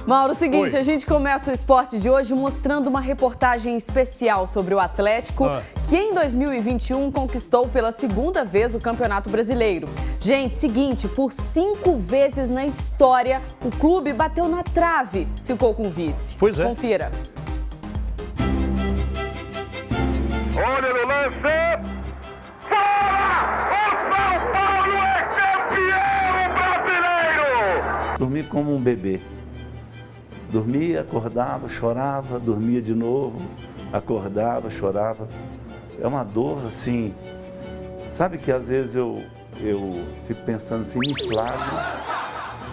Mauro, o seguinte, Oi. a gente começa o esporte de hoje mostrando uma reportagem especial sobre o Atlético, que em 2021 conquistou pela segunda vez o Campeonato Brasileiro. Gente, seguinte, por 5 vezes na história, o clube bateu na trave, ficou com o vice. Pois é. Confira. Olha no lance! Fora! O São Paulo é campeão brasileiro! Dormi como um bebê. Dormia, acordava, chorava, dormia de novo, acordava, chorava. É uma dor assim, sabe que às vezes eu fico pensando assim, inflado,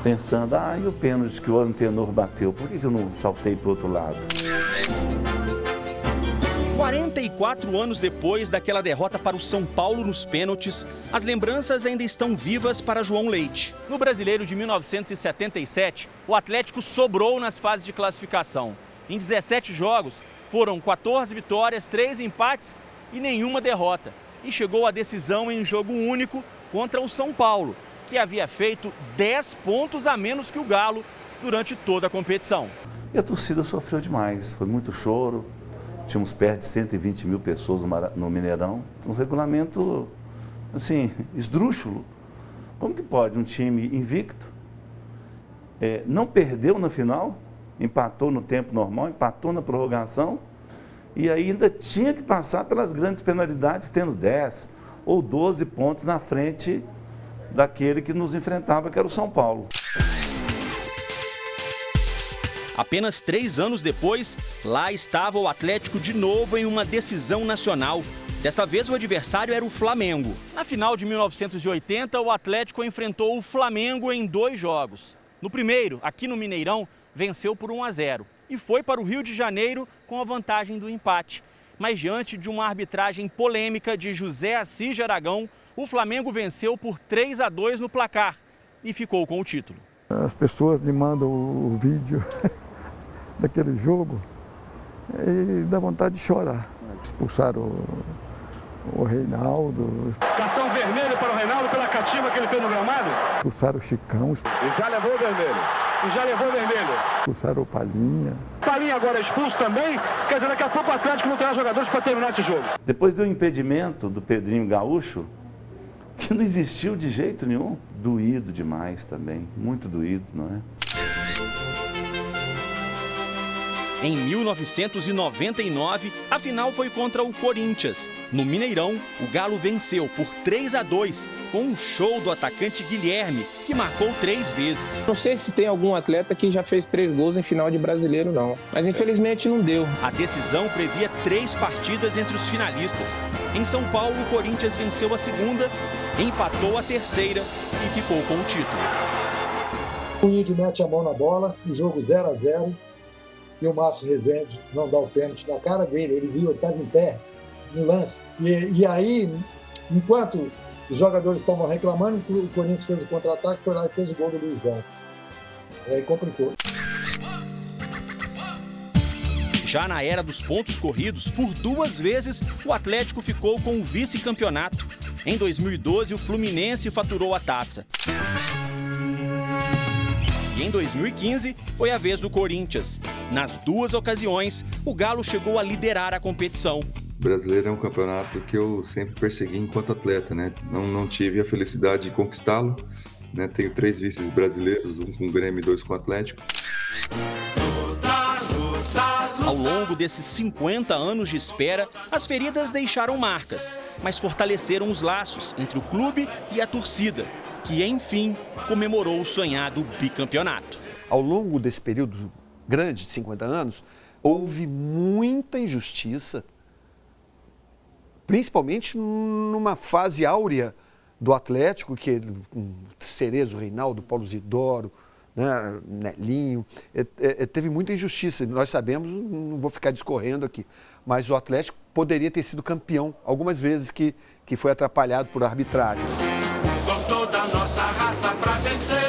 pensando, e o pênalti que o Antenor bateu, por que eu não saltei para o outro lado? 44 anos depois daquela derrota para o São Paulo nos pênaltis, as lembranças ainda estão vivas para João Leite. No Brasileiro de 1977, o Atlético sobrou nas fases de classificação. Em 17 jogos, foram 14 vitórias, 3 empates e nenhuma derrota. E chegou à decisão em jogo único contra o São Paulo, que havia feito 10 pontos a menos que o Galo durante toda a competição. E a torcida sofreu demais, foi muito choro. Tínhamos perto de 120 mil pessoas no Mineirão. Um regulamento, assim, esdrúxulo. Como que pode um time invicto, não perdeu na final, empatou no tempo normal, empatou na prorrogação, e ainda tinha que passar pelas grandes penalidades, tendo 10 ou 12 pontos na frente daquele que nos enfrentava, que era o São Paulo. Apenas 3 anos depois, lá estava o Atlético de novo em uma decisão nacional. Desta vez o adversário era o Flamengo. Na final de 1980, o Atlético enfrentou o Flamengo em 2 jogos. No primeiro, aqui no Mineirão, venceu por 1-0 e foi para o Rio de Janeiro com a vantagem do empate. Mas diante de uma arbitragem polêmica de José Assis de Aragão, o Flamengo venceu por 3-2 no placar e ficou com o título. As pessoas me mandam o vídeo daquele jogo e dá vontade de chorar. Expulsaram o Reinaldo. Cartão vermelho para o Reinaldo pela catimba que ele fez no gramado. Expulsaram o Chicão. E já levou o vermelho. Expulsaram o Palhinha. Palinha agora expulso também. Quer dizer, daqui a pouco o Atlético não terá jogadores para terminar esse jogo. Depois do impedimento do Pedrinho Gaúcho, que não existiu de jeito nenhum, doído demais também, muito doído, não é? Em 1999, a final foi contra o Corinthians. No Mineirão, o Galo venceu por 3-2, com um show do atacante Guilherme, que marcou 3 vezes. Não sei se tem algum atleta que já fez 3 gols em final de brasileiro, não. Mas infelizmente não deu. A decisão previa 3 partidas entre os finalistas. Em São Paulo, o Corinthians venceu a segunda, empatou a terceira e ficou com o título. O Ide mete a mão na bola, o jogo 0-0. E o Márcio Rezende não dá o pênalti na cara dele, ele viu, ele estava em pé no lance. E aí, enquanto os jogadores estavam reclamando, o Corinthians fez o contra-ataque, foi lá e fez o gol do Luizão. E aí complicou. Já na era dos pontos corridos, por 2 vezes o Atlético ficou com o vice-campeonato. Em 2012, o Fluminense faturou a taça. E em 2015, foi a vez do Corinthians. Nas 2 ocasiões, o Galo chegou a liderar a competição. O brasileiro é um campeonato que eu sempre persegui enquanto atleta, né? Não tive a felicidade de conquistá-lo, né? Tenho 3 vices brasileiros, 1 com o Grêmio e 2 com o Atlético. Ao longo desses 50 anos de espera, as feridas deixaram marcas, mas fortaleceram os laços entre o clube e a torcida, que, enfim, comemorou o sonhado bicampeonato. Ao longo desse período grande de 50 anos, houve muita injustiça, principalmente numa fase áurea do Atlético, que com Cerezo, Reinaldo, Paulo Zidoro, né, Nelinho, teve muita injustiça. Nós sabemos, não vou ficar discorrendo aqui, mas o Atlético poderia ter sido campeão algumas vezes que foi atrapalhado por arbitragem. Com toda a nossa raça pra vencer.